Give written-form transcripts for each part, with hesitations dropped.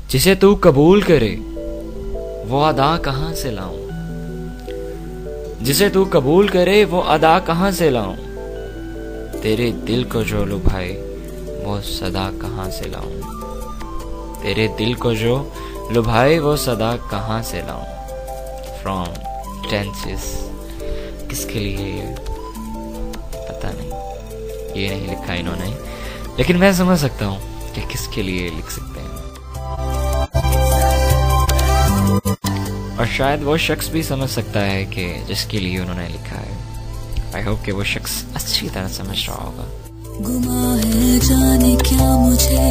जिसे तू कबूल करे वो अदा कहाँ से लाऊं, जिसे तू कबूल करे वो अदा कहाँ से लाऊं, तेरे दिल को जो लुभाए वो सदा कहाँ से लाऊं, तेरे दिल को जो लुभाए वो सदा कहाँ से लाऊं। From tenses. किसके लिए ये पता नहीं, ये नहीं लिखा इन्होंने, लेकिन मैं समझ सकता हूँ कि किसके लिए लिख सकते हैं। और शायद वो शख्स भी समझ सकता है कि जिसके लिए उन्होंने लिखा है। आई होप कि वो शख्स अच्छी तरह समझ रहा होगा। गुमा है जाने क्या मुझे,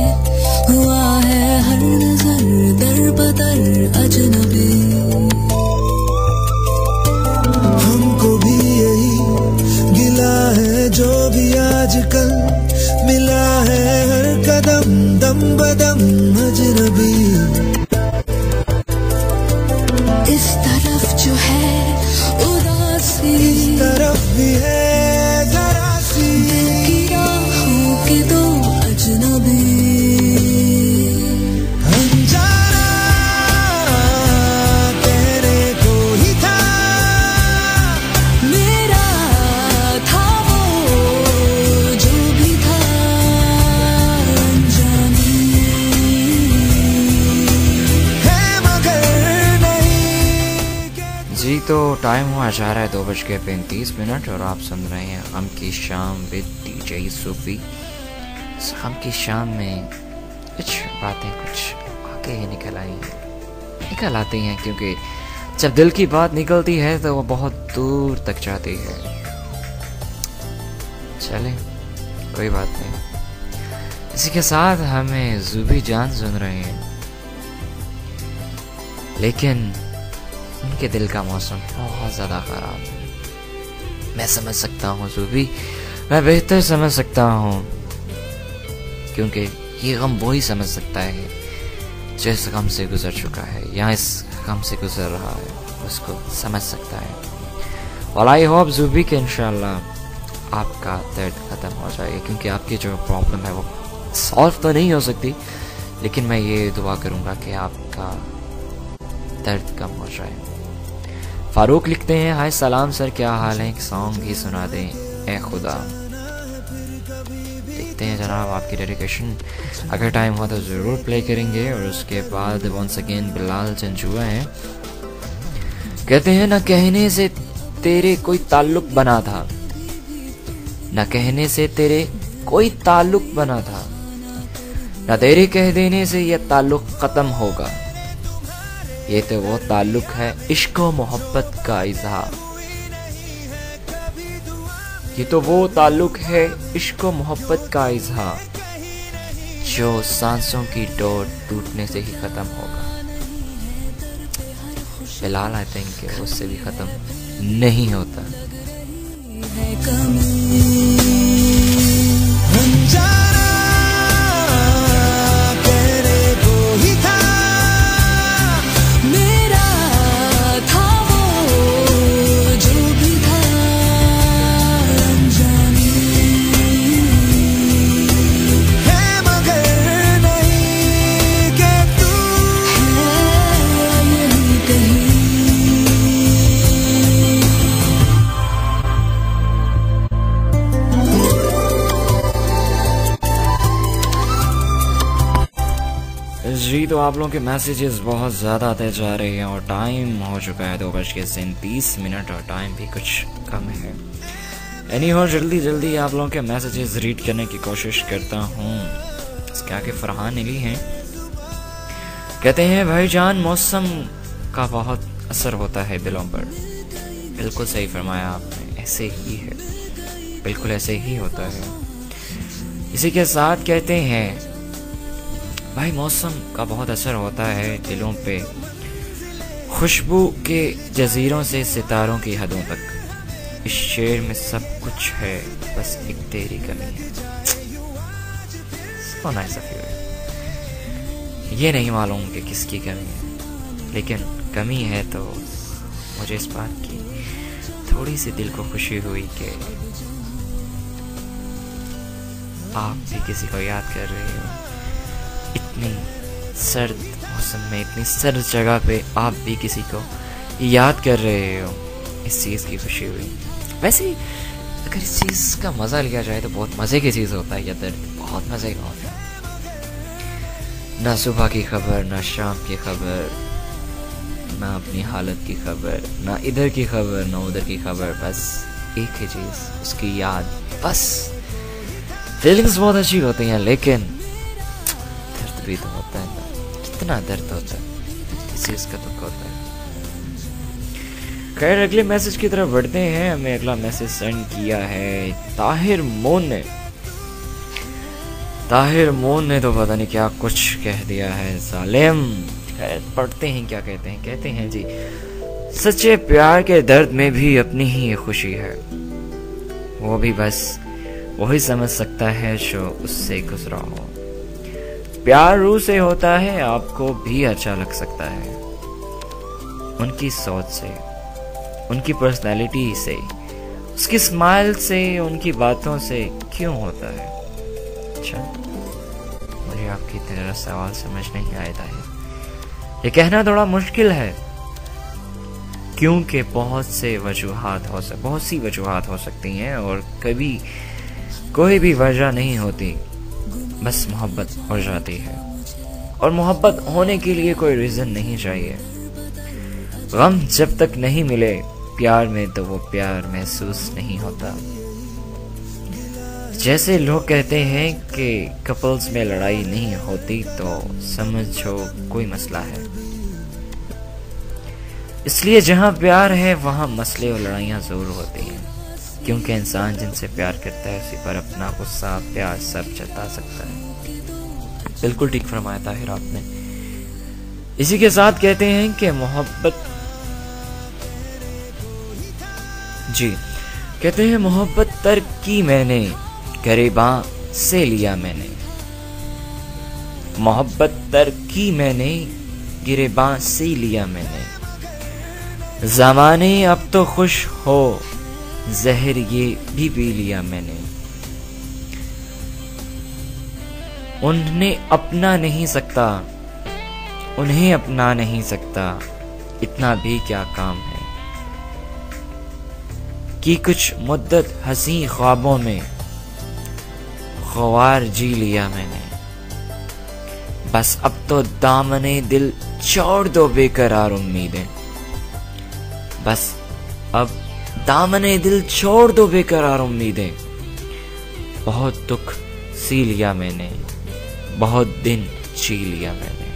हुआ है हर नजर दर बदर अजनबी, हमको भी यही गिला है जो भी आजकल मिला है हर कदम दम बदम अजनबी। इस तरफ जो है उदासी, इस तरफ भी है जरा सी, दिल की राहों के दो अजनबी। अनजाना कहने को ही था, मेरा था वो जो भी था अनजानी है मगर जी तो टाइम हुआ जा रहा है 2:35 और आप सुन रहे हैं गम की शाम विद डीजे सूफी। गम की शाम में कुछ बातें कुछ आके ही निकल आती हैं, क्योंकि जब दिल की बात निकलती है तो वो बहुत दूर तक जाती है। चले कोई बात नहीं, इसी के साथ हमें ज़ूबी जान सुन रहे हैं, लेकिन उनके दिल का मौसम बहुत ज़्यादा ख़राब है। मैं समझ सकता हूँ ज़ूबी, मैं बेहतर समझ सकता हूँ, क्योंकि ये गम वो ही समझ सकता है जो इस गम से गुजर चुका है या इस गम से गुजर रहा है, उसको समझ सकता है। और आई होप ज़ूबी के इंशाल्लाह आपका दर्द ख़त्म हो जाएगा, क्योंकि आपकी जो प्रॉब्लम है वो सॉल्व तो नहीं हो सकती, लेकिन मैं ये दुआ करूँगा कि आपका दर्द कम हो जाए। फारूक लिखते हैं, हाय सलाम सर, क्या हाल है, एक सॉन्ग ही सुना दें ए खुदा। देखते हैं जनाब आपकी डेडिकेशन, अगर टाइम हुआ तो ज़रूर प्ले करेंगे। और उसके बाद वंस अगेन बिलाल चंचुआ हैं, कहते हैं न कहने से तेरे कोई ताल्लुक बना था, न कहने से तेरे कोई ताल्लुक बना था, न तेरे कह देने से यह ताल्लुक ख़त्म होगा, ये तो वो ताल्लुक है इश्क और मोहब्बत का इजहार, ये तो वो ताल्लुक है इश्क और मोहब्बत का इजहार, जो सांसों की डोर टूटने से ही खत्म होगा। फिलहाल आई थिंक उससे भी खत्म नहीं होता। जी तो आप लोगों के मैसेजेस बहुत ज़्यादा आते जा रहे हैं और टाइम हो चुका है 2:37 और टाइम भी कुछ कम है। एनी हो जल्दी आप लोगों के मैसेजेस रीड करने की कोशिश करता हूँ। इसके आगे फरहान अली हैं, कहते हैं भाईजान मौसम का बहुत असर होता है दिलों पर। बिल्कुल सही फरमाया आपने, ऐसे ही है, बिल्कुल ऐसे ही होता है। इसी के साथ कहते हैं भाई मौसम का बहुत असर होता है दिलों पे, खुशबू के जजीरों से सितारों की हदों तक, इस शेर में सब कुछ है बस एक तेरी कमी है। So nice of you। ये नहीं मालूम कि किसकी कमी है, लेकिन कमी है तो मुझे इस बात की थोड़ी सी दिल को खुशी हुई कि आप भी किसी को याद कर रहे हो। इतनी सर्द मौसम में इतनी सर्द जगह पे आप भी किसी को याद कर रहे हो, इस चीज़ की खुशी हुई। वैसे अगर इस चीज़ का मज़ा लिया जाए तो बहुत मज़े की चीज़ होता है ये दर्द, बहुत मज़े का होता है। ना सुबह की खबर, ना शाम की खबर, ना अपनी हालत की खबर, ना इधर की खबर, ना उधर की खबर, बस एक ही चीज़, उसकी याद। बस फीलिंग्स बहुत अच्छी होती हैं, लेकिन दर्द भी तो होता है ना। कितना दर्द होता है, इस चीज़ का दुख होता है। खैर अगले मैसेज की तरफ बढ़ते हैं। हमें अगला मैसेज सेंड किया है ताहिर मोन ने। ताहिर मोन ने तो पता नहीं क्या कुछ कह दिया है सालेम। खैर पढ़ते हैं क्या कहते हैं। कहते हैं जी, सच्चे प्यार के दर्द में भी अपनी ही खुशी है, वो भी बस वही समझ सकता है जो उससे गुजरा हो। प्यार रूह से होता है, आपको भी अच्छा लग सकता है। उनकी सोच से, उनकी पर्सनैलिटी से, उसकी स्माइल से, उनकी बातों से क्यों होता है। अच्छा, मुझे आपकी तरह सवाल समझ नहीं आया था। ये कहना थोड़ा मुश्किल है, क्योंकि बहुत सी वजूहात हो सकती हैं और कभी कोई भी वजह नहीं होती, बस मोहब्बत हो जाती है। और मोहब्बत होने के लिए कोई रीजन नहीं चाहिए। गम जब तक नहीं मिले प्यार में तो वो प्यार महसूस नहीं होता। जैसे लोग कहते हैं कि कपल्स में लड़ाई नहीं होती, तो समझो कोई मसला है। इसलिए जहां प्यार है वहां मसले और लड़ाइयां जरूर होती हैं, क्योंकि इंसान जिनसे प्यार करता है उसी पर अपना गुस्सा, प्यार सब जता सकता है। बिल्कुल ठीक फरमाया ताहिर आपने। इसी के साथ कहते हैं कि मोहब्बत, जी कहते हैं मोहब्बत तर्क की मैंने, गिरेबां से लिया मैंने। मोहब्बत तर्क की मैंने, गिरेबां से लिया मैंने। ज़माने अब तो खुश हो, जहर ये भी पी लिया मैंने। उन्हें अपना नहीं सकता, इतना भी क्या काम है कि कुछ मुद्दत हंसी ख्वाबों में ख्वार जी लिया मैंने। बस अब तो दामने दिल छोड़ दो बेकरार उम्मीदें। बस अब दामने दिल छोड़ दो बेकरार उम्मीदें। बहुत दुख सी लिया मैंने, बहुत दिन जी लिया मैंने।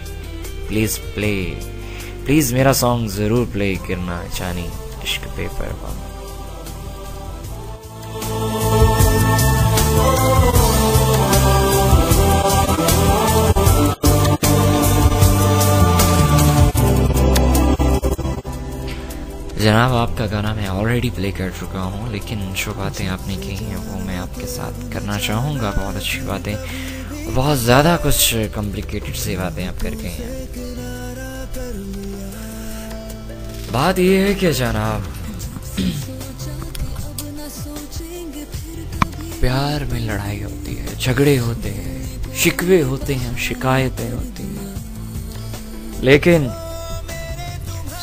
प्लीज मेरा सॉन्ग जरूर प्ले करना, जानी इश्क पे परवाह। जनाब आपका गाना मैं ऑलरेडी प्ले कर चुका हूँ, लेकिन जो बातें आपने की हैं वो मैं आपके साथ करना चाहूँगा। बहुत अच्छी बातें, बहुत ज़्यादा कुछ कॉम्प्लिकेटेड सी बातें आप कर गए हैं। बात यह है कि जनाब प्यार में लड़ाई होती है, झगड़े होते हैं, शिकवे होते हैं, शिकायतें होती हैं, लेकिन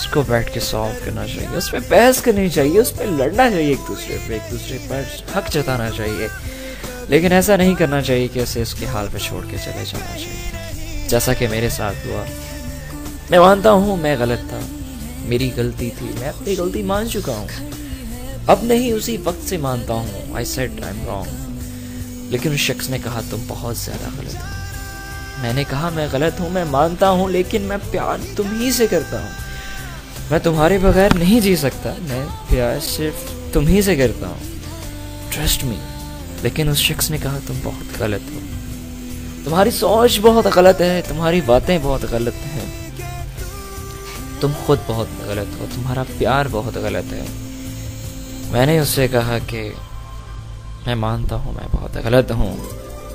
उसको बैठ के सॉल्व करना चाहिए, उस पर बहस करनी चाहिए, उस पर लड़ना चाहिए, एक दूसरे पर हक जताना चाहिए। लेकिन ऐसा नहीं करना चाहिए कि उसे उसके हाल पे छोड़ के चले जाना चाहिए, जैसा कि मेरे साथ हुआ। मैं मानता हूँ मैं गलत था, मेरी गलती थी, मैं अपनी गलती मान चुका हूँ। अब नहीं, उसी वक्त से मानता हूँ। I said I am wrong. लेकिन उस शख्स ने कहा तुम बहुत ज्यादा गलत हो। मैंने कहा मैं गलत हूँ, मैं मानता हूँ, लेकिन मैं प्यार तुम ही से करता हूँ, मैं तुम्हारे बगैर नहीं जी सकता, मैं प्यार सिर्फ तुम ही से करता हूँ, ट्रस्ट मी। लेकिन उस शख्स ने कहा तुम बहुत गलत हो, तुम्हारी सोच बहुत गलत है, तुम्हारी बातें बहुत गलत हैं, तुम खुद बहुत गलत हो, तुम्हारा प्यार बहुत गलत है। मैंने उससे कहा कि मैं मानता हूँ मैं बहुत गलत हूँ,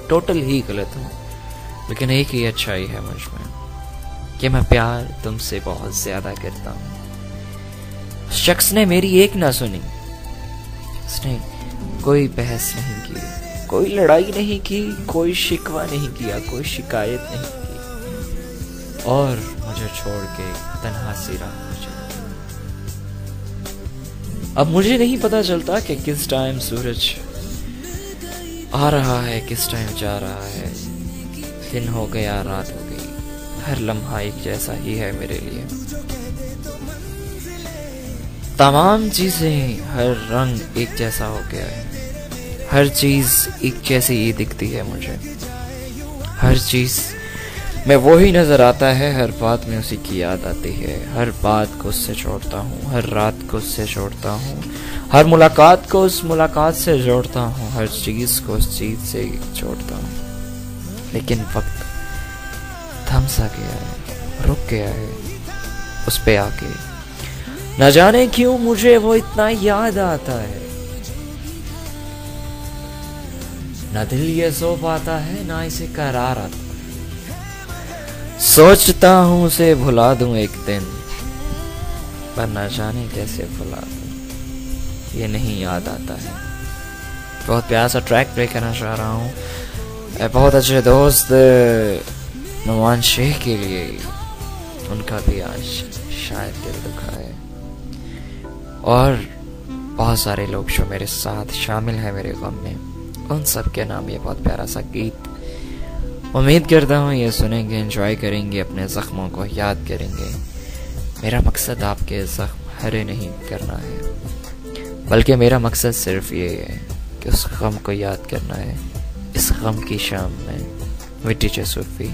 टोटल ही गलत हूँ, लेकिन एक ही अच्छाई है मुझ में कि मैं प्यार तुमसे बहुत ज्यादा करता हूँ। शख्स ने मेरी एक ना सुनी, उसने कोई बहस नहीं की, कोई लड़ाई नहीं की, कोई शिकवा नहीं किया, कोई शिकायत नहीं की। और मुझे छोड़ के तन्हा सी राह पे चले। अब मुझे नहीं पता चलता कि किस टाइम सूरज आ रहा है, किस टाइम जा रहा है। दिन हो गया, रात हो गई, हर लम्हा एक जैसा ही है मेरे लिए। तमाम चीजें, हर रंग एक जैसा हो गया है। हर चीज एक जैसी ही दिखती है मुझे। हर चीज में वही नजर आता है, हर बात में उसी की याद आती है। हर बात को उससे जोड़ता हूँ, हर रात को उससे जोड़ता हूँ, हर मुलाकात को उस मुलाकात से जोड़ता हूँ, हर चीज को उस चीज से जोड़ता हूँ। लेकिन वक्त थम सा गया है, रुक गया है उस पे आके। न जाने क्यों मुझे वो इतना याद आता है। न दिल ये सो पाता है, ना इसे करार आता। सोचता हूँ उसे भुला दूं एक दिन, पर न जाने कैसे भुला दूं, ये नहीं याद आता है। बहुत प्यारा सा ट्रैक प्ले करना चाह रहा हूँ बहुत अच्छे दोस्त नुमान शेख के लिए। उनका भी आज शायद दिल दुखा है। और बहुत सारे लोग जो मेरे साथ शामिल हैं मेरे गम में, उन सब के नाम ये बहुत प्यारा सा गीत। उम्मीद करता हूँ ये सुनेंगे, एंजॉय करेंगे, अपने ज़ख्मों को याद करेंगे। मेरा मकसद आपके ज़ख्म हरे नहीं करना है, बल्कि मेरा मकसद सिर्फ ये है कि उस गम को याद करना है। इस गम की शाम में मिट्टी सूफी।